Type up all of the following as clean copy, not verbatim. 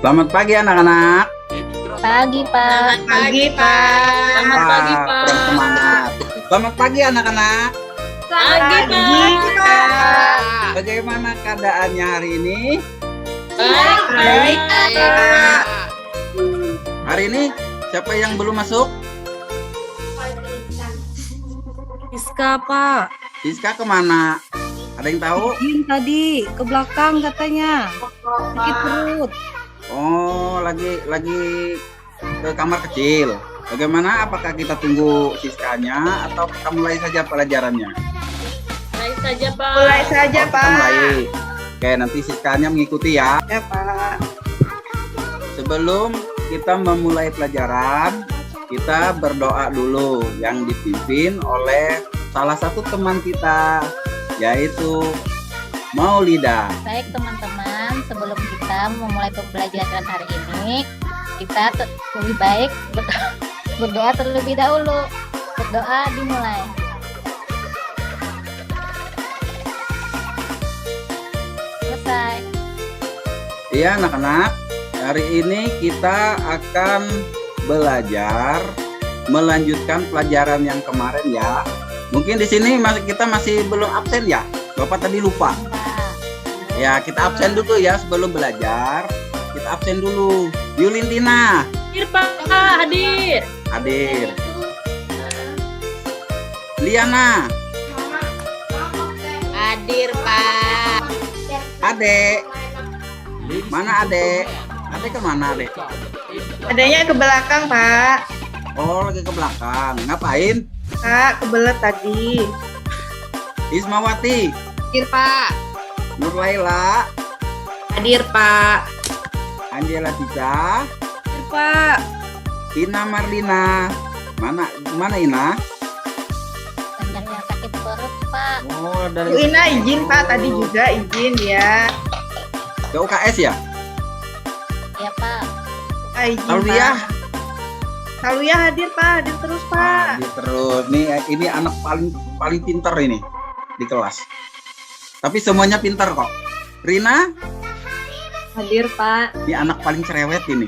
Selamat pagi anak-anak. Pagi, Pak. Pagi, Pak. Selamat pagi, Pak. Kurang semangat. Selamat pagi anak-anak. Pagi, Pak. Bagaimana keadaannya hari ini? Baik, Pak. Hari ini siapa yang belum masuk? Siska, Pak. Siska kemana? Ada yang tahu? Izin tadi ke belakang katanya. Sakit perut. Oh, lagi ke kamar kecil. Bagaimana? Apakah kita tunggu Siskanya atau kita mulai saja pelajarannya? Mulai saja, Pak. Mulai saja, Kita Pak. mulai. Oke, nanti Siskanya mengikuti ya. Ya, Pak. Sebelum kita memulai pelajaran, kita berdoa dulu yang dipimpin oleh salah satu teman kita, yaitu Maulida. Baik, teman-teman. Sebelum kita memulai pembelajaran hari ini, kita lebih baik berdoa terlebih dahulu. Berdoa dimulai. Selesai. Iya anak-anak, hari ini kita akan belajar melanjutkan pelajaran yang kemarin ya. Mungkin di sini kita masih belum absen ya. Bapak tadi lupa. Pak. Ya, kita absen dulu ya sebelum belajar. Kita absen dulu. Yulintina Hadir, Pak. Hadir. hadir. Liana, Hadir, Pak. Adek. Mana Adek? Adek kemana Adek? Adanya ke belakang, Pak. Oh, lagi ke belakang. Ngapain? Pak, kebelet tadi. Ismawati, Hadir, Pak. Nurlaila, Hadir, Pak. Angela Tica, Hadir, Pak. Tina Marlina. Mana Ina? Banyak yang sakit perut, Pak. Oh, Bu dari Ina izin, Pak. Tadi juga izin ya. ke UKS ya? Ya, Pak. Pak, izin, Alwiyah. Pak. Alwiyah hadir, Pak. Hadir terus, Pak. Hadir terus. Ini anak paling pintar ini di kelas. Tapi semuanya pintar kok. Rina, Hadir, Pak. ini anak paling cerewet ini.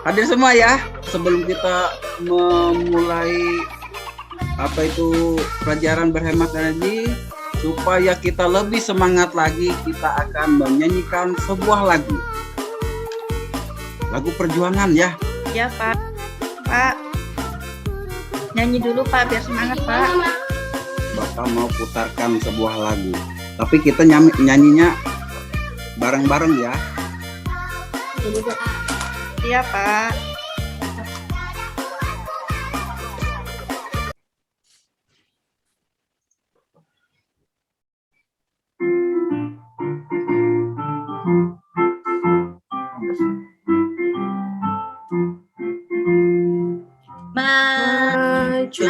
Hadir semua ya. Sebelum kita memulai pelajaran berhemat energi, supaya kita lebih semangat lagi, kita akan menyanyikan sebuah lagu. Lagu perjuangan ya. Ya, Pak. Pak. Nyanyi dulu, Pak, biar semangat, Pak. Bapak mau putarkan sebuah lagu. Tapi kita nyanyinya bareng-bareng ya. Iya, Pak. Maju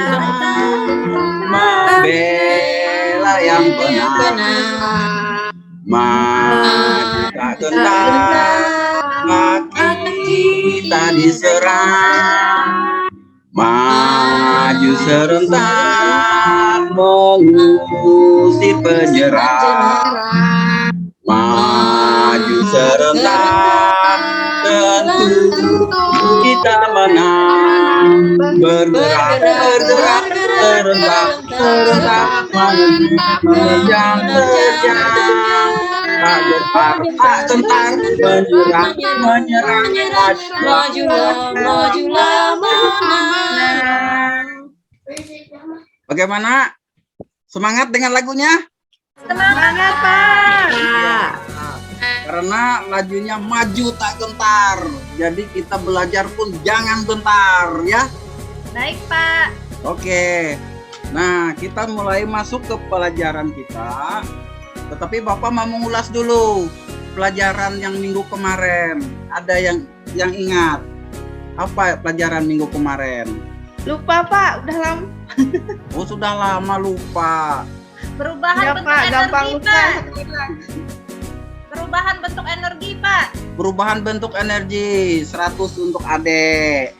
Membela yang benar, maju tak gentar, kaki kita diserang, maju serentak mengusir penyerang, maju serentak tentu kita menang. Bergerak serentak menerjang tak gentar menyerang majulah menang. Bagaimana? Semangat dengan lagunya? Semangat, Pak. Karena lagunya maju tak gentar. Jadi kita belajar pun jangan gentar ya. Baik, Pak. Oke. Nah, kita mulai masuk ke pelajaran kita. Tetapi Bapak mau mengulas dulu pelajaran yang minggu kemarin. Ada yang ingat? Apa pelajaran minggu kemarin? Lupa, Pak. Udah lama. Oh, sudah lama lupa. Perubahan Ya, bentuk Pak. energi, Gampang lupa. Pak. Perubahan bentuk energi, Pak. Perubahan bentuk energi 100 untuk Adek.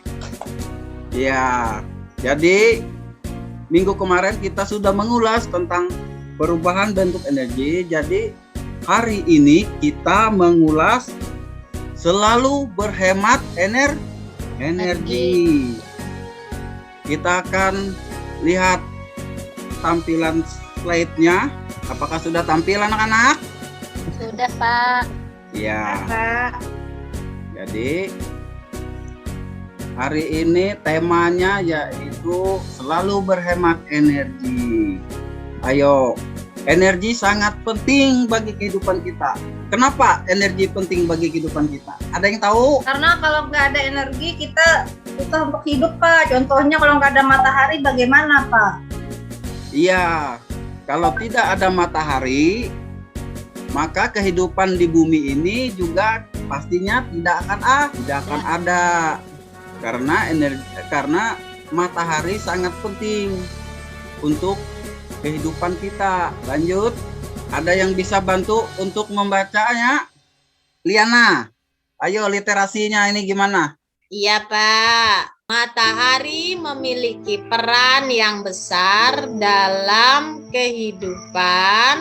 Ya. Jadi minggu kemarin kita sudah mengulas tentang perubahan bentuk energi. Jadi hari ini kita mengulas selalu berhemat energi. Kita akan lihat tampilan slide-nya. Apakah sudah tampil anak-anak? Sudah, Pak. Ya. Pak. Jadi hari ini temanya yaitu selalu berhemat energi. Ayo, energi sangat penting bagi kehidupan kita. Kenapa energi penting bagi kehidupan kita? Ada yang tahu? Karena kalau nggak ada energi kita susah untuk hidup, Pak. Contohnya kalau nggak ada matahari bagaimana, Pak? Iya, kalau tidak ada matahari, maka kehidupan di bumi ini juga pastinya tidak akan ada. Karena matahari sangat penting untuk kehidupan kita. Lanjut, ada yang bisa bantu untuk membacanya? Liana, ayo literasinya ini gimana? Iya, Pak. Matahari memiliki peran yang besar dalam kehidupan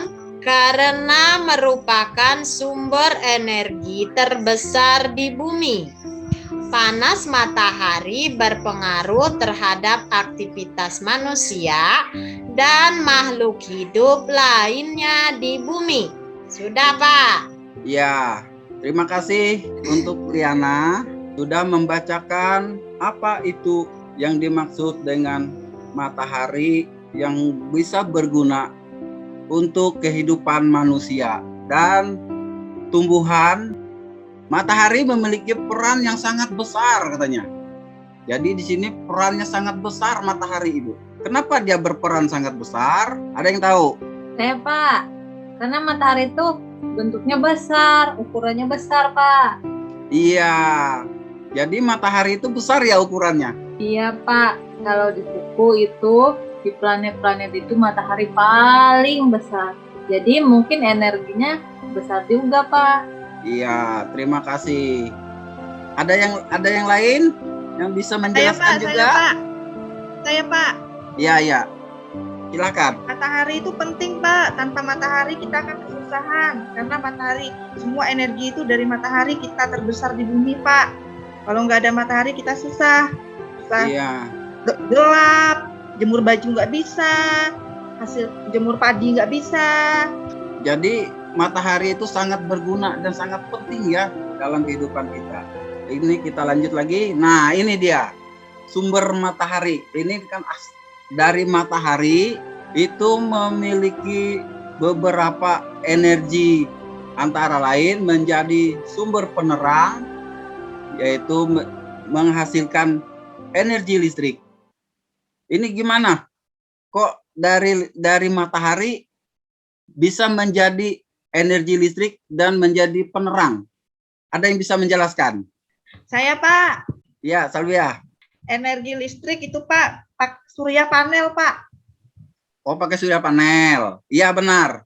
karena merupakan sumber energi terbesar di bumi. Panas matahari berpengaruh terhadap aktivitas manusia dan makhluk hidup lainnya di bumi. Sudah, Pak? Ya, terima kasih untuk Liana sudah membacakan apa itu yang dimaksud dengan matahari yang bisa berguna untuk kehidupan manusia dan tumbuhan. Matahari memiliki peran yang sangat besar katanya. Jadi di sini perannya sangat besar matahari itu. Kenapa dia berperan sangat besar? Ada yang tahu? Saya, Pak. Karena matahari itu bentuknya besar, ukurannya besar, Pak. Iya. Jadi matahari itu besar ya ukurannya. Iya, Pak. Kalau di buku itu, di planet-planet itu matahari paling besar. Jadi mungkin energinya besar juga, Pak. Iya, terima kasih. Ada yang lain yang bisa menjelaskan juga? Saya, Pak. Iya. Silakan. Matahari itu penting, Pak. Tanpa matahari kita akan kesusahan. Karena matahari, semua energi itu dari matahari, kita terbesar di bumi, Pak. Kalau nggak ada matahari kita susah. Iya. Gelap, jemur baju nggak bisa, hasil jemur padi nggak bisa. Jadi matahari itu sangat berguna dan sangat penting ya dalam kehidupan kita. Ini kita lanjut lagi. Nah, ini dia sumber matahari. Ini kan dari matahari itu memiliki beberapa energi, antara lain menjadi sumber penerang, yaitu menghasilkan energi listrik. Ini gimana? Kok dari matahari bisa menjadi energi listrik dan menjadi penerang? Ada yang bisa menjelaskan? Saya, Pak. Ya, Salvia. Energi listrik itu, Pak, surya panel, Pak. Oh, pakai surya panel. Iya, benar.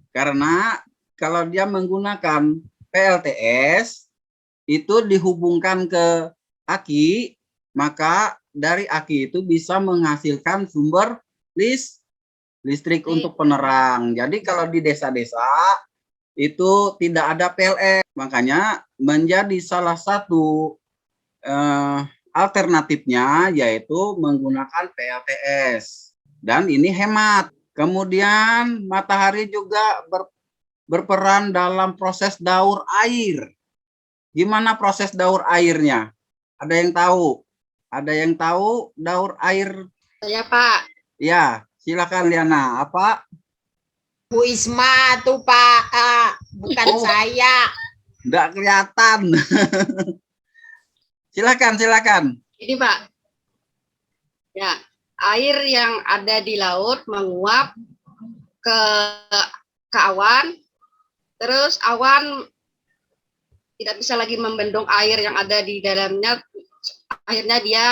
Karena kalau dia menggunakan PLTS itu dihubungkan ke aki, maka dari aki itu bisa menghasilkan sumber listrik untuk penerang. Jadi kalau di desa-desa itu tidak ada PLN, makanya menjadi salah satu alternatifnya yaitu menggunakan PLTS, dan ini hemat. Kemudian matahari juga berperan dalam proses daur air. Gimana proses daur airnya? Ada yang tahu? Ada yang tahu daur air? Saya, Pak. Ya, silakan Liana. Apa? Bu Isma tuh, Pak. Bukan saya. Enggak kelihatan. Silakan. Ini, Pak. Ya, air yang ada di laut menguap ke awan, terus awan tidak bisa lagi membendung air yang ada di dalamnya. Akhirnya dia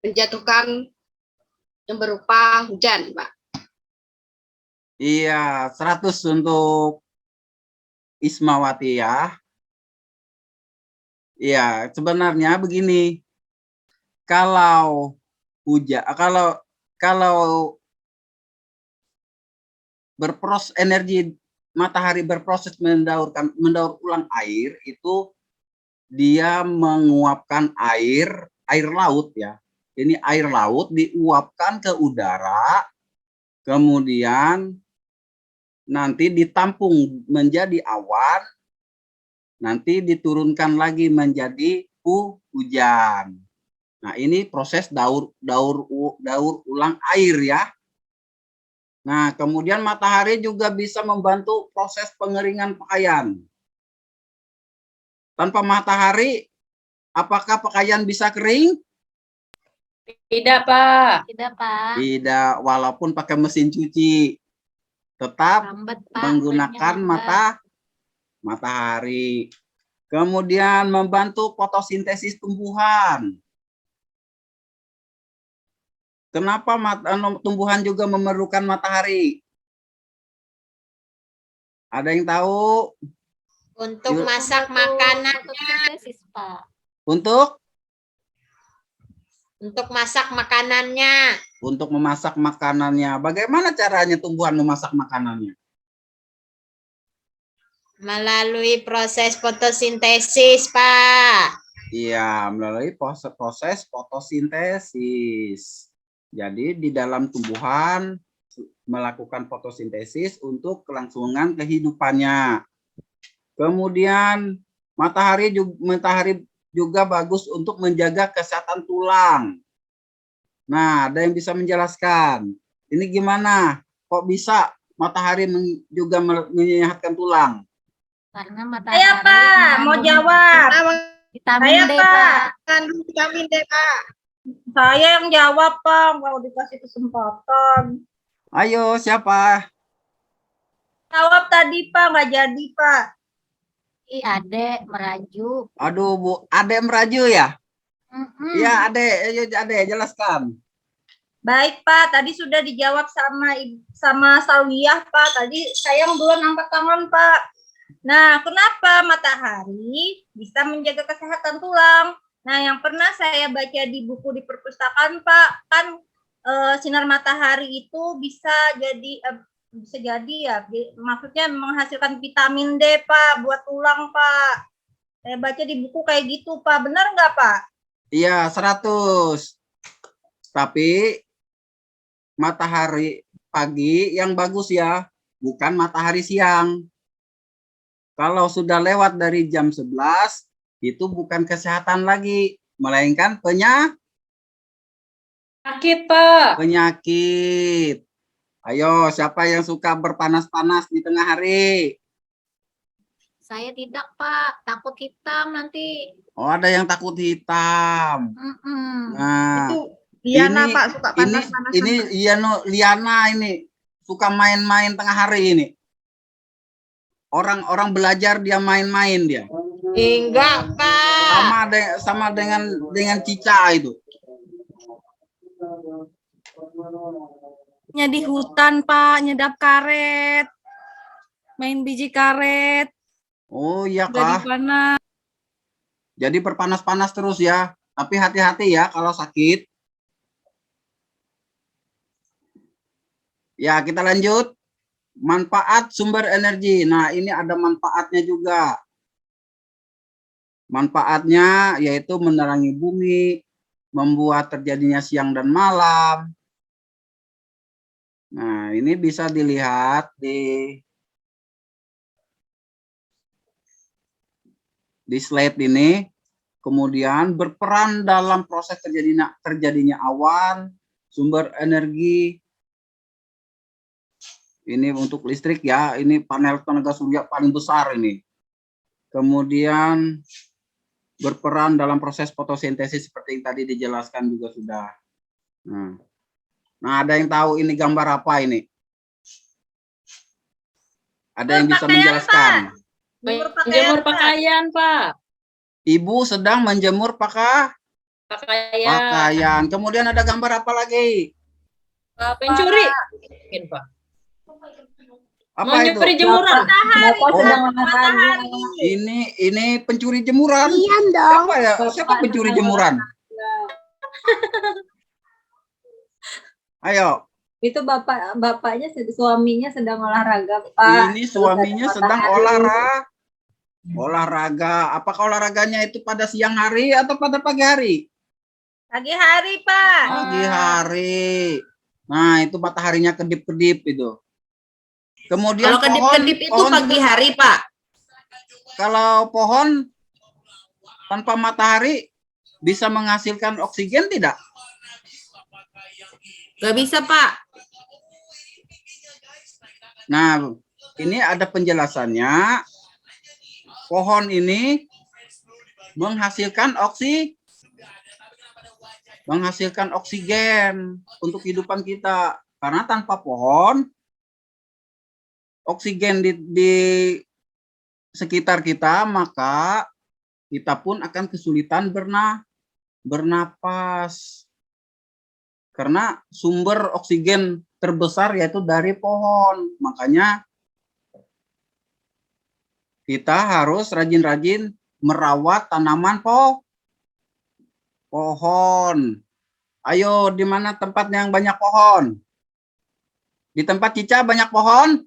menjatuhkan yang berupa hujan, Pak. Iya, 100 untuk Ismawati ya. Iya, sebenarnya begini. Kalau hujan, kalau berproses energi matahari berproses mendaur ulang air itu dia menguapkan air laut ya. Ini air laut diuapkan ke udara, kemudian nanti ditampung menjadi awan, nanti diturunkan lagi menjadi hujan. Nah, ini proses daur ulang air ya. Nah, kemudian matahari juga bisa membantu proses pengeringan pakaian. Tanpa matahari, apakah pakaian bisa kering? Tidak, Pak. Tidak, Pak. Tidak, walaupun pakai mesin cuci, tetap Lambat, Pak. menggunakan Lambat. matahari. Kemudian membantu fotosintesis tumbuhan. Kenapa tumbuhan juga memerlukan matahari? Ada yang tahu? Untuk Yuk. masak makanannya. Fotosintesis, Pak. Untuk Masak makanannya. Untuk memasak makanannya. Bagaimana caranya tumbuhan memasak makanannya? Melalui proses fotosintesis, Pak. Iya, melalui proses fotosintesis. Jadi di dalam tumbuhan melakukan fotosintesis untuk kelangsungan kehidupannya. Kemudian matahari juga bagus untuk menjaga kesehatan tulang. Nah, ada yang bisa menjelaskan? Ini gimana? Kok bisa matahari juga menyehatkan tulang? Karena matahari. Saya Pak, mau jawab. Vitamin Saya D, Pak. Pak. Kandung vitamin D Pak. Saya yang jawab Pak, kalau dikasih kesempatan. Ayo, siapa? Jawab tadi Pak, nggak jadi Pak. Adek meraju. Aduh, Bu, Ade meraju ya? Iya, Mm-mm. Ade, jelaskan. Baik Pak, tadi sudah dijawab sama Sawiyah Pak. Tadi saya yang belum angkat tangan Pak. Nah, kenapa matahari bisa menjaga kesehatan tulang? Nah, yang pernah saya baca di buku di perpustakaan Pak, kan sinar matahari itu bisa jadi ya, maksudnya menghasilkan vitamin D Pak buat tulang Pak. Saya baca di buku kayak gitu Pak, benar nggak Pak? Iya, 100. Tapi matahari pagi yang bagus ya, bukan matahari siang. Kalau sudah lewat dari jam 11, itu bukan kesehatan lagi, melainkan Sakit, Pak. penyakit. Ayo, siapa yang suka berpanas-panas di tengah hari? Saya tidak, Pak. Takut hitam nanti. Oh, ada yang takut hitam. Mm-mm. Nah, Itu Liana ini- Pak suka panas-panas. ini Liana ini suka main-main tengah hari ini. Orang belajar dia main-main dia. Enggak, Pak. Sama dengan Cica itu. Nya di hutan, Pak, nyedap karet. Main biji karet. Oh iya Udah di kah? panas. Jadi berpanas-panas terus ya. Tapi hati-hati ya kalau sakit. Ya, kita lanjut. Manfaat sumber energi. Nah, ini ada manfaatnya juga. Manfaatnya yaitu menerangi bumi, membuat terjadinya siang dan malam. Nah, ini bisa dilihat di slide ini. Kemudian berperan dalam proses terjadinya awan, sumber energi. Ini untuk listrik ya, ini panel tenaga surya paling besar ini. Kemudian berperan dalam proses fotosintesis seperti yang tadi dijelaskan juga sudah. Nah, ada yang tahu ini gambar apa ini? Ada yang bisa menjelaskan? Menjemur pakaian, Pak. Ibu sedang menjemur pakaian. Pakaian. Kemudian ada gambar apa lagi? Pencuri. Pak. Apa itu? Mencuri jemuran. Ini pencuri jemuran. Iya dong. Siapa ya? Siapa pencuri jemuran? Ayo. Itu bapaknya suaminya sedang olahraga, Pak. Ini Terus suaminya ada sedang matahari. olahraga. Apakah olahraganya itu pada siang hari atau pada pagi hari? Pagi hari, Pak. Pagi hari. Nah, itu mataharinya kedip-kedip itu. Kemudian Kalau kedip-kedip itu pohon pagi juga, hari, Pak. kalau pohon tanpa matahari bisa menghasilkan oksigen tidak? Gak bisa, Pak. Nah, ini ada penjelasannya. Pohon ini menghasilkan oksigen untuk kehidupan kita. Karena tanpa pohon, oksigen di sekitar kita, maka kita pun akan kesulitan bernapas. Karena sumber oksigen terbesar yaitu dari pohon. Makanya kita harus rajin-rajin merawat tanaman pohon. Ayo, di mana tempat yang banyak pohon? Di tempat Cica banyak pohon?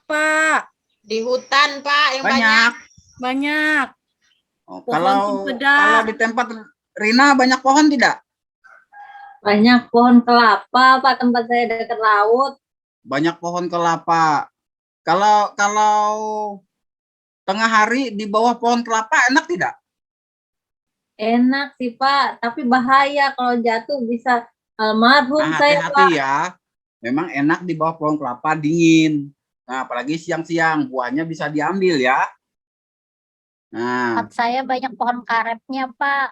Pak, Di hutan, Pak, yang Banyak. banyak. Oh, Pohon kalau cempedak. di tempat Rina banyak pohon tidak? Banyak pohon kelapa, Pak, tempat saya dekat laut. Banyak pohon kelapa. Kalau tengah hari di bawah pohon kelapa enak tidak? Enak sih, Pak, tapi bahaya kalau jatuh bisa almarhum Nah, saya, Pak. hati-hati ya. Memang enak di bawah pohon kelapa, dingin. Nah, apalagi siang-siang buahnya bisa diambil ya. Nah, Tempat saya banyak pohon karetnya, Pak.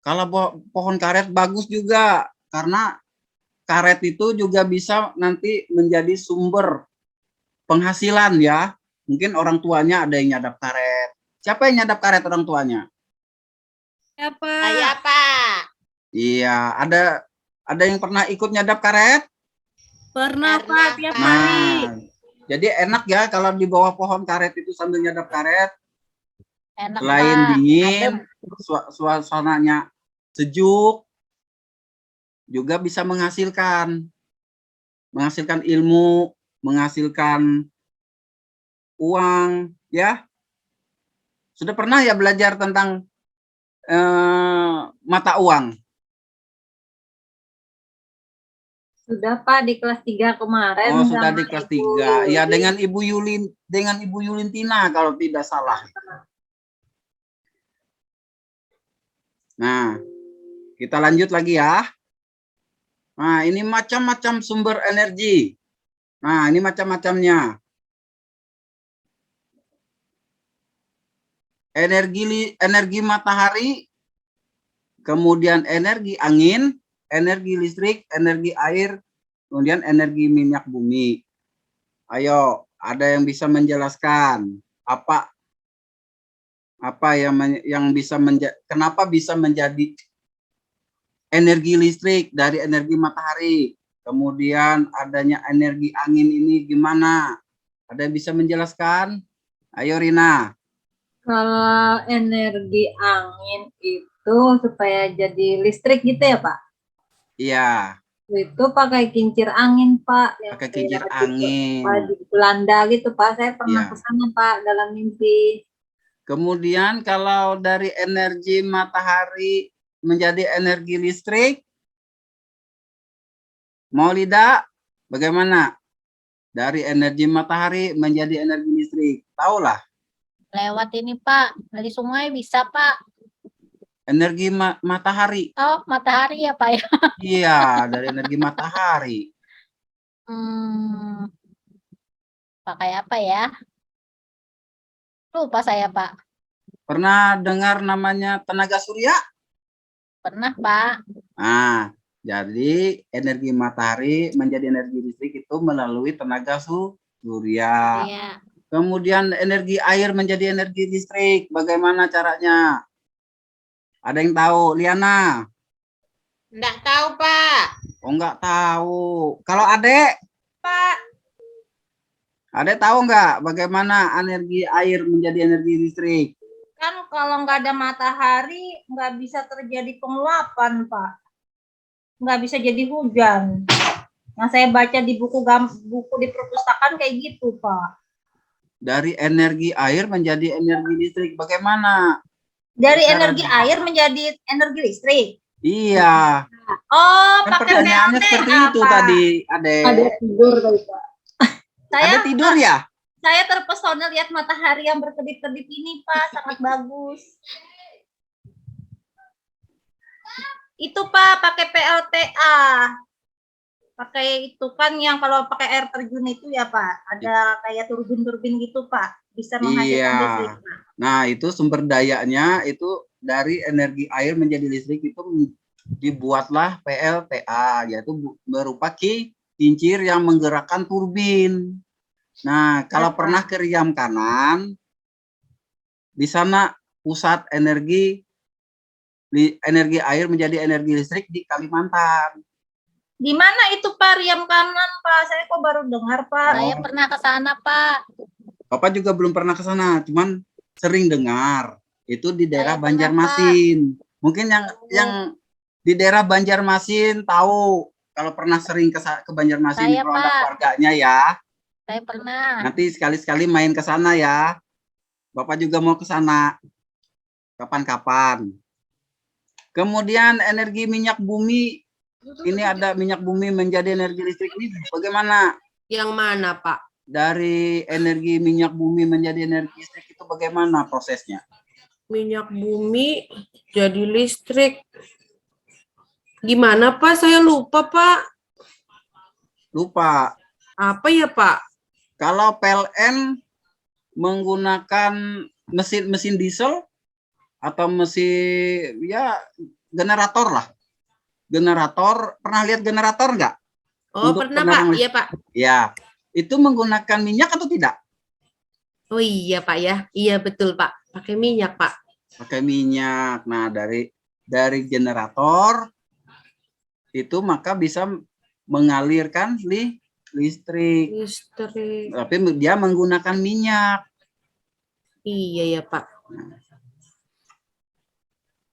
kalau pohon karet bagus juga karena karet itu juga bisa nanti menjadi sumber penghasilan ya. Mungkin orang tuanya ada yang nyadap karet. Siapa yang nyadap karet orang tuanya? Ya, Pak. Saya, Pak. Iya, ada yang pernah ikut nyadap karet? Pernah, Pernah, Pak, tiap Pak. hari. Nah, jadi enak ya kalau di bawah pohon karet itu sambil nyadap karet. Enak, Selain Pak. dingin, Adem. suasananya sejuk, juga bisa menghasilkan ilmu, menghasilkan uang, ya. Sudah pernah ya belajar tentang mata uang? Sudah, Pak, di kelas 3 kemarin. Oh, sudah sama di kelas Ibu 3. Ya, Yuli. dengan Ibu Yulintina kalau tidak salah. Nah, kita lanjut lagi ya. Nah, ini macam-macam sumber energi. Nah, ini macam-macamnya. Energi matahari, kemudian energi angin, energi listrik, energi air, kemudian energi minyak bumi. Ayo, ada yang bisa menjelaskan apa yang bisa kenapa bisa menjadi energi listrik dari energi matahari, kemudian adanya energi angin ini gimana? Ada yang bisa menjelaskan? Ayo Rina. Kalau energi angin itu supaya jadi listrik gitu ya, Pak? Iya, Itu pakai kincir angin, Pak. Yang pakai kincir kayak angin. di Belanda gitu, Pak. Saya pernah Iya. ke sana, Pak, dalam mimpi. Kemudian kalau dari energi matahari menjadi energi listrik, Maulida, bagaimana? Dari energi matahari menjadi energi listrik, tahulah. Lewat ini, Pak. Dari sungai bisa, Pak. Energi matahari. Oh, matahari ya, Pak ya. Iya, dari energi matahari. Pakai apa ya? Lupa saya, Pak. Pernah dengar namanya tenaga surya? Pernah, Pak. Nah, jadi energi matahari menjadi energi listrik itu melalui tenaga surya. Iya. Kemudian energi air menjadi energi listrik. Bagaimana caranya? Ada yang tahu? Liana? Enggak tahu, Pak. Oh, enggak tahu. Kalau Adek? Pak, Adek tahu enggak bagaimana energi air menjadi energi listrik? kan kalau nggak ada matahari, nggak bisa terjadi penguapan, Pak. Nggak bisa jadi hujan. Yang saya baca di buku di perpustakaan kayak gitu, Pak. Dari energi air menjadi energi listrik. Bagaimana? Dari Cara- energi air menjadi energi listrik. Iya. Oh, Kan pakai pertanyaannya PLTA, seperti itu Pak. tadi, Ade. tidur tadi, Pak. Ada tidur ya? Saya terpesona lihat matahari yang berkedip-kedip ini, Pak. Sangat bagus. Itu, Pak, pakai PLTA. Pakai itu kan yang kalau pakai air terjun itu ya, Pak. Ada kayak turbin-turbin gitu, Pak. Bisa menghasilkan Iya. listrik, Pak. Nah, itu sumber dayanya itu dari energi air menjadi listrik itu dibuatlah PLTA, yaitu berupa kincir yang menggerakkan turbin. Nah, kalau Ya, Pak. pernah ke Riam kanan, di sana pusat energi air menjadi energi listrik di Kalimantan. Di mana itu, Pak? Riam kanan, Pak. Saya kok baru dengar, Pak. Saya pernah ke sana, Pak. Bapak juga belum pernah ke sana, cuman sering dengar. Itu di daerah Saya pernah, Banjarmasin. Mungkin yang di daerah Banjarmasin tahu kalau pernah sering ke Banjarmasin Saya, kalau ada Pak. keluarganya ya. Saya pernah. Nanti sekali-sekali main ke sana ya. Bapak juga mau ke sana. Kapan-kapan. Kemudian energi minyak bumi. Ini ada minyak bumi menjadi energi listrik ini bagaimana? Yang mana, Pak? Dari energi minyak bumi menjadi energi listrik itu bagaimana prosesnya? Minyak bumi jadi listrik. Gimana, Pak? Saya lupa, Pak. Lupa. Apa ya, Pak? Kalau PLN menggunakan mesin diesel atau mesin ya generator lah. Generator, pernah lihat generator nggak? Oh, Untuk pernah, Pak. penerangan Iya, Pak. Ya, itu menggunakan minyak atau tidak? Oh iya, Pak ya. Iya, betul, Pak. Pakai minyak, Pak. Pakai minyak. Nah, dari generator itu maka bisa mengalirkan listrik. Listrik. Tapi dia menggunakan minyak. Iya ya, Pak.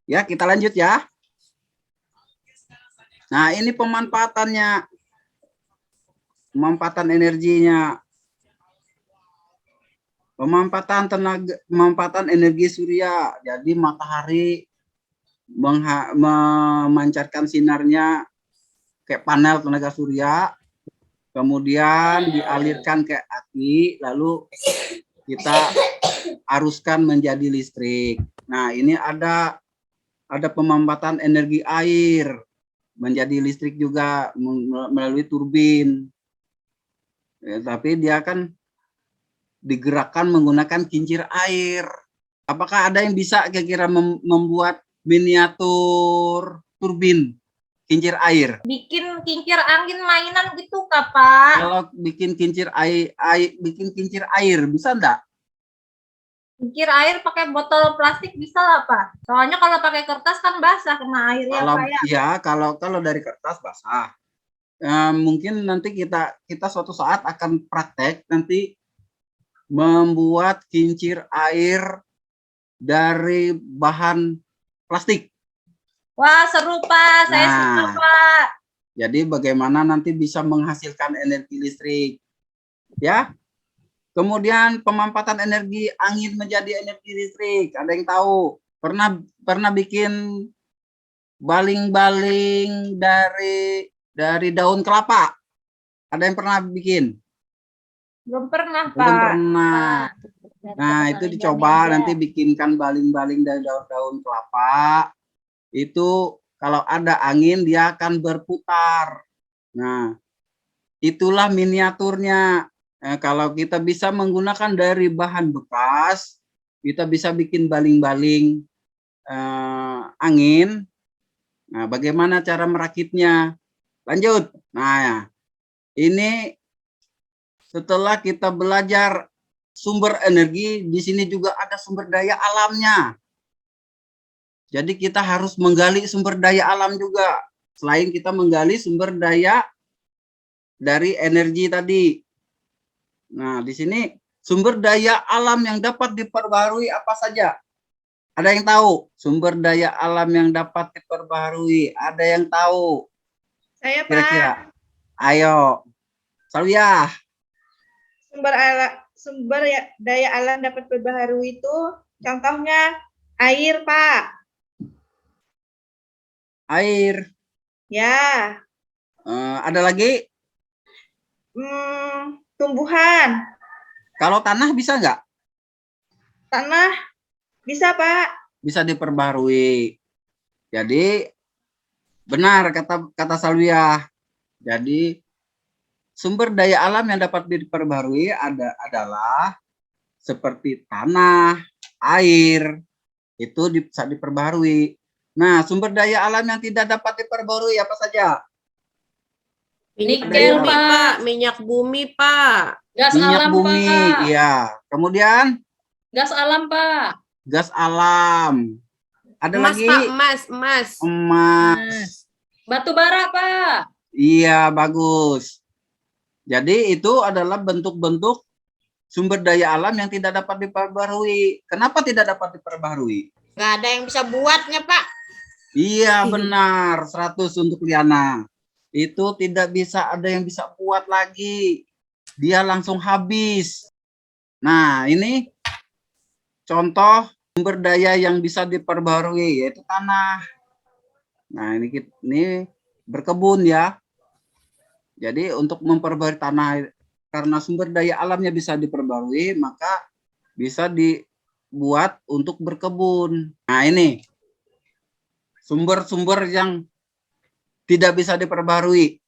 Ya, kita lanjut ya. Nah, ini pemanfaatannya. Pemanfaatan energinya. Pemanfaatan energi surya. Jadi matahari memancarkan sinarnya kayak panel tenaga surya. Kemudian dialirkan ke aki, lalu kita aruskan menjadi listrik. Nah, ini ada pemanfaatan energi air menjadi listrik juga melalui turbin. Ya, tapi dia kan digerakkan menggunakan kincir air. Apakah ada yang bisa kira-kira membuat miniatur turbin kincir air? Bikin kincir angin mainan gitu, Kak, Pak? Kalau bikin kincir air bisa enggak? Kincir air pakai botol plastik bisa lah, Pak. Soalnya kalau pakai kertas kan basah kena air ya, Kalau Pak ya. ya kalau dari kertas basah. Mungkin nanti kita suatu saat akan praktek nanti membuat kincir air dari bahan plastik. Wah, seru, Pak. Saya Nah. suka, Pak. Jadi bagaimana nanti bisa menghasilkan energi listrik. Ya. Kemudian pemanfaatan energi angin menjadi energi listrik. Ada yang tahu? Pernah bikin baling-baling dari daun kelapa? Ada yang pernah bikin? Belum pernah, Belum Pak. pernah. Nah, itu dicoba nanti bikinkan baling-baling dari daun-daun kelapa. Itu kalau ada angin dia akan berputar. Nah, itulah miniaturnya. Kalau kita bisa menggunakan dari bahan bekas, kita bisa bikin baling-baling angin. Nah, bagaimana cara merakitnya? Lanjut. Nah, ini setelah kita belajar sumber energi, di sini juga ada sumber daya alamnya. Jadi kita harus menggali sumber daya alam juga. Selain kita menggali sumber daya dari energi tadi. Nah, di sini sumber daya alam yang dapat diperbaharui apa saja? Ada yang tahu? Sumber daya alam yang dapat diperbaharui. Ada yang tahu? Saya, Pak. Kira-kira. Ayo, Salwiah. Daya alam dapat diperbaharui itu contohnya air, Pak. Air. Ya. Ada lagi? Tumbuhan. Kalau tanah bisa nggak? Tanah bisa, Pak. Bisa diperbarui. Jadi benar kata Salwiah. Jadi sumber daya alam yang dapat diperbarui adalah seperti tanah, air, itu bisa diperbarui. Nah, sumber daya alam yang tidak dapat diperbarui apa saja? Nikel, Ada Pak. Pak, minyak bumi, Pak. Gas minyak alam, bumi, Pak. iya. Kemudian Gas alam, Pak. gas alam. Ada Emas, lagi Pak, emas. emas. Batu bara, Pak. Iya, bagus. Jadi itu adalah bentuk-bentuk sumber daya alam yang tidak dapat diperbarui. Kenapa tidak dapat diperbarui? Nggak ada yang bisa buatnya, Pak. Iya, benar. 100 untuk Liana. Itu tidak bisa ada yang bisa buat lagi. Dia langsung habis. Nah, ini contoh sumber daya yang bisa diperbarui, yaitu tanah. Nah, ini berkebun ya. Jadi untuk memperbarui tanah, karena sumber daya alamnya bisa diperbarui, maka bisa dibuat untuk berkebun. Nah, ini sumber-sumber yang tidak bisa diperbarui.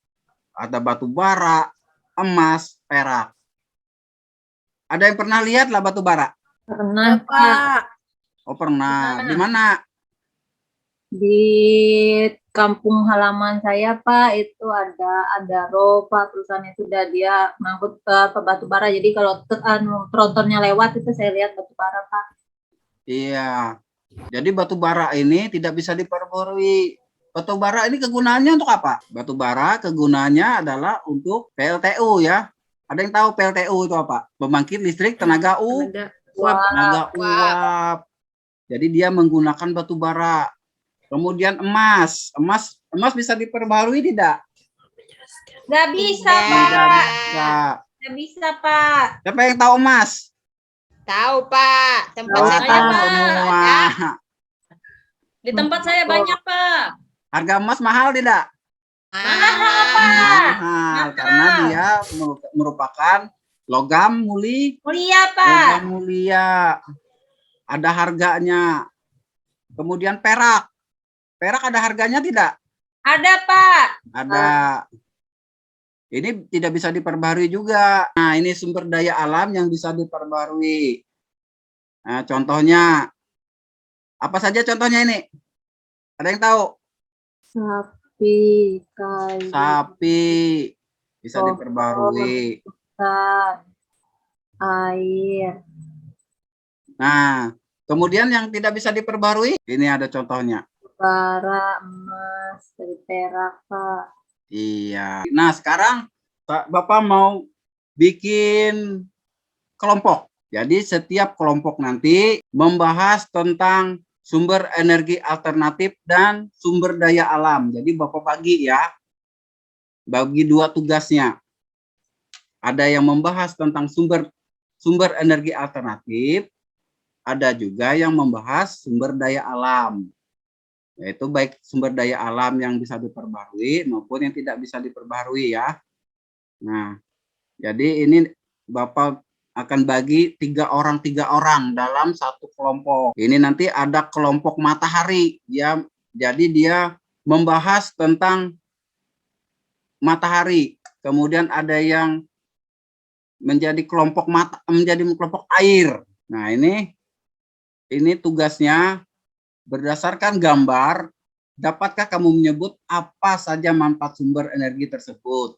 Ada batu bara, emas, perak. Ada yang pernah lihat lah batu bara? Pernah, Pak. Pak. Oh, pernah. Di mana? Di kampung halaman saya, Pak, itu ada Pak, perusahaan itu udah dia ngangkut ke batu bara. Jadi kalau trontonnya lewat itu saya lihat batu bara, Pak. Iya. Jadi batu bara ini tidak bisa diperbarui. Batu bara ini kegunaannya untuk apa? Batu bara kegunaannya adalah untuk PLTU ya. Ada yang tahu PLTU itu apa? Pembangkit listrik tenaga tenaga uap. Jadi dia menggunakan batu bara. Kemudian emas bisa diperbarui tidak? Nggak bisa, Tidak Pak. bisa. Nggak bisa, Pak. Siapa yang tahu emas? Tahu, Pak. Tempat Tahu saya Pak. semua. Di tempat saya banyak, Pak. Harga emas mahal tidak? Mahal karena dia merupakan logam Mulia, Pak. mulia. Ada harganya. Kemudian perak. Perak ada harganya tidak? Ada, Pak. Ada. Ini tidak bisa diperbarui juga. Nah, ini sumber daya alam yang bisa diperbarui. Nah, contohnya. Apa saja contohnya ini? Ada yang tahu? Sapi, kayu, Sapi. Bisa pohon, diperbarui. hutan, air. Nah, kemudian yang tidak bisa diperbarui, ini ada contohnya. Bara, emas, dari perak, Pak. Iya. Nah, sekarang Bapak mau bikin kelompok. Jadi setiap kelompok nanti membahas tentang sumber energi alternatif dan sumber daya alam. Jadi Bapak bagi ya. Bagi 2 tugasnya. Ada yang membahas tentang sumber energi alternatif, ada juga yang membahas sumber daya alam. Yaitu baik sumber daya alam yang bisa diperbarui maupun yang tidak bisa diperbarui ya. Nah, jadi ini Bapak akan bagi 3 orang dalam satu kelompok. Ini nanti ada kelompok matahari ya. Jadi dia membahas tentang matahari. Kemudian ada yang menjadi kelompok air. Nah, ini tugasnya. Berdasarkan gambar, dapatkah kamu menyebut apa saja manfaat sumber energi tersebut?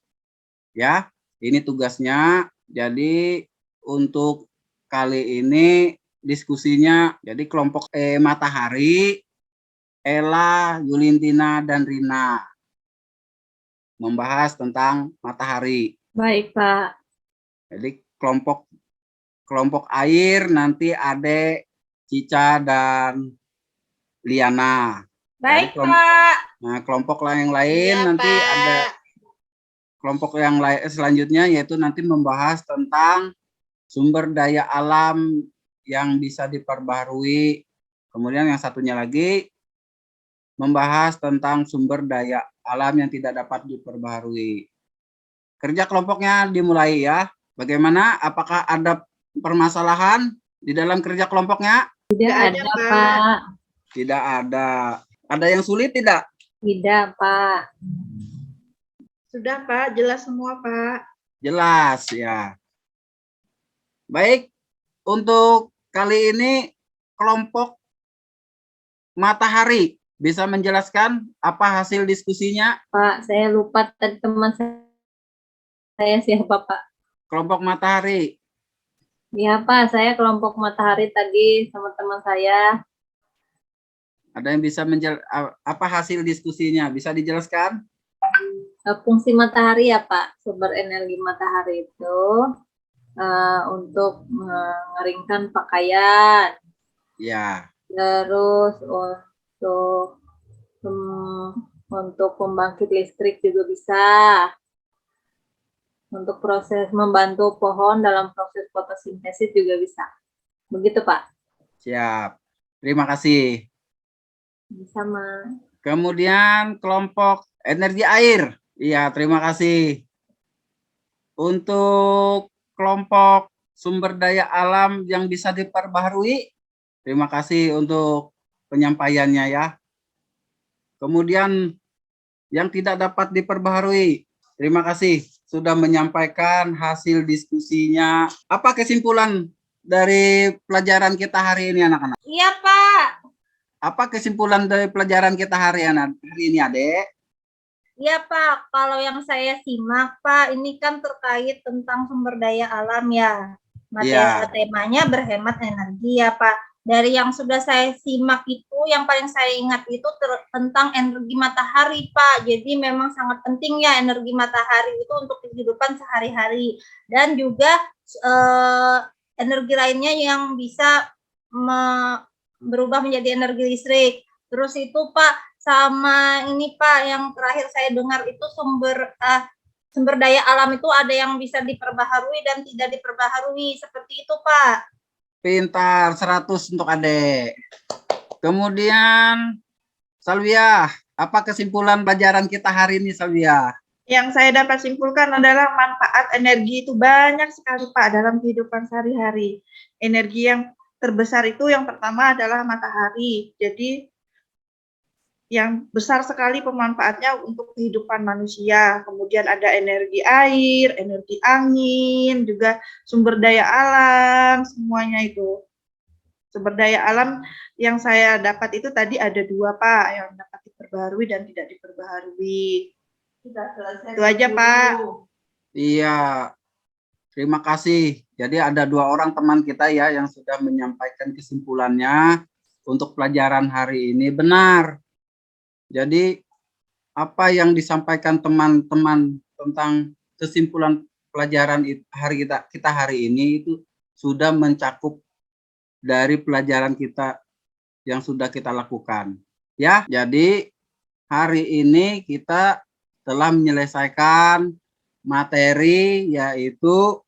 Ya, ini tugasnya. Jadi untuk kali ini diskusinya, jadi kelompok matahari, Ella, Yulintina, dan Rina membahas tentang matahari. Baik, Pak. Jadi kelompok air nanti Ade, Cica, dan Liana. Baik, Pak. Nah, kelompok yang lain Iya, nanti Pak. ada kelompok yang selanjutnya yaitu nanti membahas tentang sumber daya alam yang bisa diperbaharui. Kemudian yang satunya lagi membahas tentang sumber daya alam yang tidak dapat diperbaharui. Kerja kelompoknya dimulai ya. Bagaimana? Apakah ada permasalahan di dalam kerja kelompoknya? Tidak ada, Pak. Tidak ada. Ada yang sulit tidak? Tidak, Pak. Sudah, Pak. Jelas semua, Pak. Jelas ya. Baik, untuk kali ini kelompok matahari bisa menjelaskan apa hasil diskusinya? Pak, saya lupa tadi teman saya siapa, Pak? Kelompok matahari. Iya, Pak. Saya kelompok matahari tadi sama teman saya. Ada yang bisa apa hasil diskusinya? Bisa dijelaskan? Fungsi matahari ya, Pak. Sumber energi matahari itu untuk mengeringkan pakaian. Ya. Terus untuk pembangkit listrik juga bisa. Untuk proses membantu pohon dalam proses fotosintesis juga bisa. Begitu, Pak. Siap. Terima kasih. Sama. Kemudian kelompok energi air. Iya, terima kasih. Untuk kelompok sumber daya alam yang bisa diperbaharui, terima kasih untuk penyampaiannya ya. Kemudian yang tidak dapat diperbaharui, terima kasih sudah menyampaikan hasil diskusinya. Apa kesimpulan dari pelajaran kita hari ini anak-anak? Iya, Pak. Apa kesimpulan dari pelajaran kita hari ini, Adek? Iya, Pak. Kalau yang saya simak, Pak, ini kan terkait tentang sumber daya alam ya. Materi temanya berhemat energi ya, Pak. Dari yang sudah saya simak itu, yang paling saya ingat itu tentang energi matahari, Pak. Jadi memang sangat penting ya energi matahari itu untuk kehidupan sehari-hari. Dan juga energi lainnya yang bisa berubah menjadi energi listrik. Terus itu, Pak, sama ini, Pak, yang terakhir saya dengar itu sumber daya alam itu ada yang bisa diperbaharui dan tidak diperbaharui. Seperti itu, Pak. Pintar, 100 untuk Adek. Kemudian Salvia, apa kesimpulan pelajaran kita hari ini, Salvia? Yang saya dapat simpulkan adalah manfaat energi itu banyak sekali, Pak, dalam kehidupan sehari-hari. Energi yang terbesar itu yang pertama adalah matahari. Jadi yang besar sekali pemanfaatnya untuk kehidupan manusia. Kemudian ada energi air, energi angin, juga sumber daya alam, semuanya itu. Sumber daya alam yang saya dapat itu tadi ada 2, Pak, yang dapat diperbaharui dan tidak diperbaharui. Itu aja, Pak. Iya, terima kasih. Jadi ada 2 orang teman kita ya yang sudah menyampaikan kesimpulannya untuk pelajaran hari ini. Benar. Jadi apa yang disampaikan teman-teman tentang kesimpulan pelajaran kita hari ini itu sudah mencakup dari pelajaran kita yang sudah kita lakukan. Ya, jadi hari ini kita telah menyelesaikan materi yaitu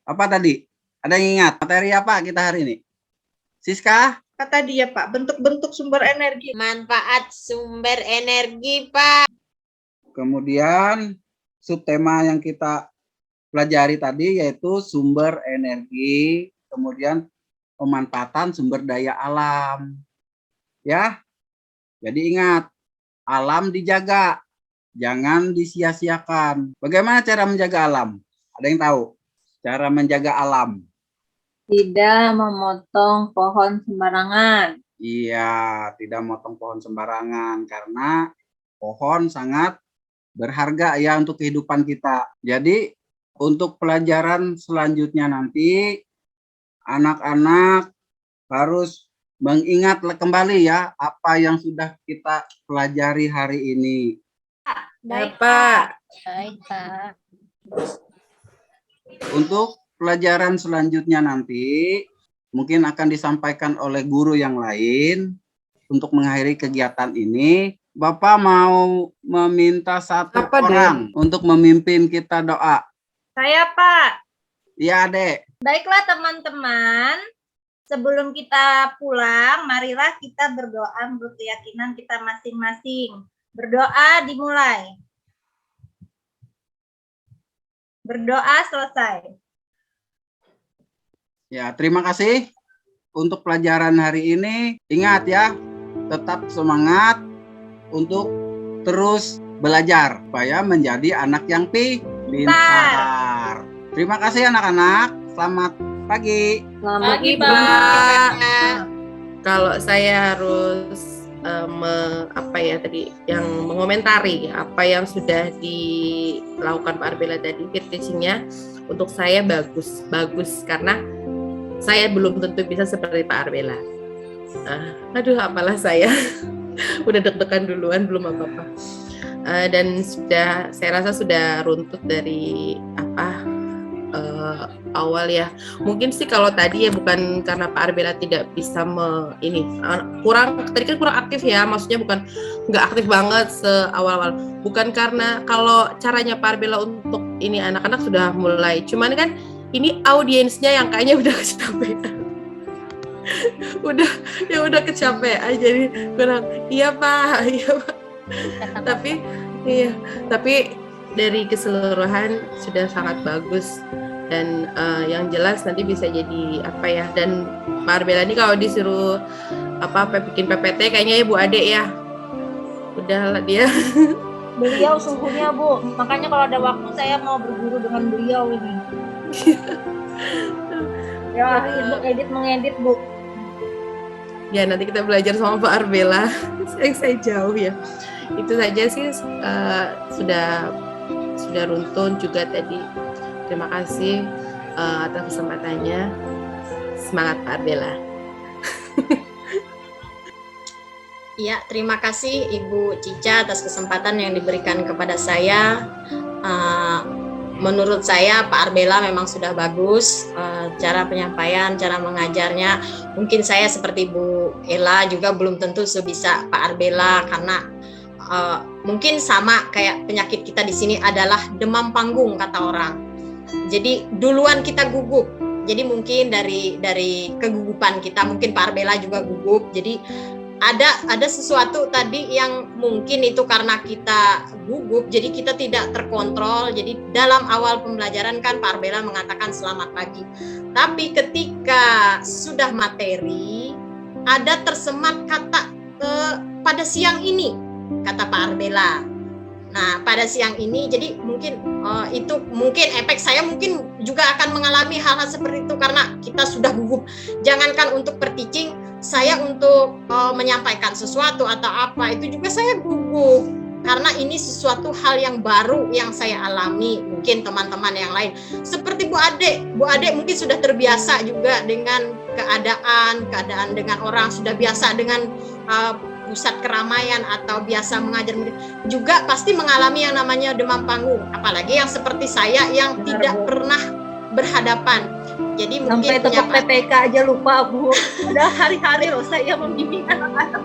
apa tadi? Ada yang ingat materi apa kita hari ini? Siska? Tadi ya, Pak, bentuk-bentuk sumber energi. Manfaat sumber energi, Pak. Kemudian subtema yang kita pelajari tadi yaitu sumber energi, kemudian pemanfaatan sumber daya alam. Ya. Jadi ingat, alam dijaga, jangan disia-siakan. Bagaimana cara menjaga alam? Ada yang tahu? Cara menjaga alam? Tidak memotong pohon sembarangan. Iya, tidak memotong pohon sembarangan karena pohon sangat berharga ya untuk kehidupan kita. Jadi untuk pelajaran selanjutnya nanti anak-anak harus mengingat kembali ya apa yang sudah kita pelajari hari ini. Baik, Pak. Baik, Pak. Untuk pelajaran selanjutnya nanti mungkin akan disampaikan oleh guru yang lain untuk mengakhiri kegiatan ini. Bapak mau meminta satu Apa, Dek? orang untuk memimpin kita doa. Saya, Pak. Iya, Dek. Baiklah teman-teman, sebelum kita pulang, marilah kita berdoa menurut keyakinan kita masing-masing. Berdoa dimulai. Berdoa selesai. Ya, terima kasih untuk pelajaran hari ini. Ingat ya, tetap semangat untuk terus belajar supaya menjadi anak yang pintar. Terima kasih anak-anak. Selamat pagi. Selamat Pagi, pagi. Pak. Kalau saya harus yang mengomentari apa yang sudah dilakukan Pak Arbela tadi, peer teaching-nya untuk saya bagus karena saya belum tentu bisa seperti Pak Arbela. Aduh, apalah saya udah deg-degan duluan belum apa-apa. Dan saya rasa sudah runtut dari awal ya. Mungkin sih kalau tadi ya bukan karena Pak Arbela tidak bisa tadi kan kurang aktif ya, maksudnya bukan nggak aktif banget seawal-awal. Bukan karena kalau caranya Pak Arbela untuk ini anak-anak sudah mulai, cuman kan ini audiensnya yang kayaknya udah kecapean. udah kecapean jadi kurang. Iya Pak. Tapi dari keseluruhan sudah sangat bagus. Dan yang jelas nanti bisa jadi dan Pak Arbela ini kalau disuruh bikin PPT kayaknya ya Bu Ade ya udahlah dia. Beliau sungguhnya Bu, makanya kalau ada waktu saya mau berguru dengan beliau ini. Ya, Ibu mengedit Bu. Ya nanti kita belajar sama Pak Arbela. saya jauh ya. Itu saja sih sudah runtun juga tadi. Terima kasih atas kesempatannya. Semangat Pak Arbela. Ya, terima kasih Ibu Cica atas kesempatan yang diberikan kepada saya. Menurut saya Pak Arbela memang sudah bagus, cara penyampaian, cara mengajarnya. Mungkin saya seperti Bu Ella juga belum tentu sebisa Pak Arbela karena mungkin sama kayak penyakit kita di sini adalah demam panggung kata orang. Jadi duluan kita gugup. Jadi mungkin dari kegugupan kita, mungkin Pak Arbela juga gugup. Jadi ada sesuatu tadi yang mungkin itu karena kita gugup, jadi kita tidak terkontrol. Jadi dalam awal pembelajaran kan Pak Arbela mengatakan selamat pagi. Tapi ketika sudah materi, ada tersemat kata pada siang ini, kata Pak Arbela. Nah, pada siang ini, jadi mungkin itu mungkin efek saya mungkin juga akan mengalami hal-hal seperti itu karena kita sudah gugup. Jangankan untuk per-teaching, saya untuk menyampaikan sesuatu atau apa, itu juga saya gugup. Karena ini sesuatu hal yang baru yang saya alami, mungkin teman-teman yang lain. Seperti Bu Ade mungkin sudah terbiasa juga dengan keadaan dengan orang, sudah biasa dengan pusat keramaian atau biasa mengajar juga pasti mengalami yang namanya demam panggung, apalagi yang seperti saya yang tidak pernah berhadapan. Jadi mungkin sampai tetap PPK aja lupa Bu. Udah hari-hari loh saya membimbing anak-anak.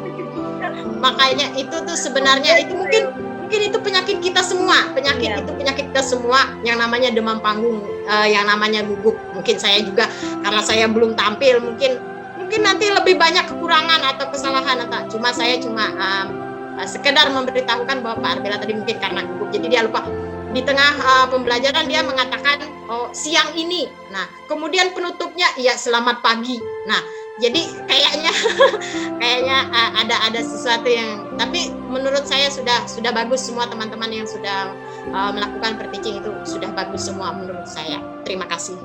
Makanya itu tuh sebenarnya itu mungkin itu penyakit kita semua, itu penyakit kita semua yang namanya demam panggung, yang namanya gugup. Mungkin saya juga karena saya belum tampil, mungkin nanti lebih banyak kekurangan atau kesalahan atau saya cuma sekedar memberitahukan bahwa Pak Arbela tadi mungkin karena gugup jadi dia lupa di tengah pembelajaran dia mengatakan siang ini. Nah, kemudian penutupnya ya selamat pagi. Nah, jadi kayaknya ada sesuatu yang, tapi menurut saya sudah bagus semua teman-teman yang sudah melakukan per-teaching itu sudah bagus semua menurut saya. Terima kasih.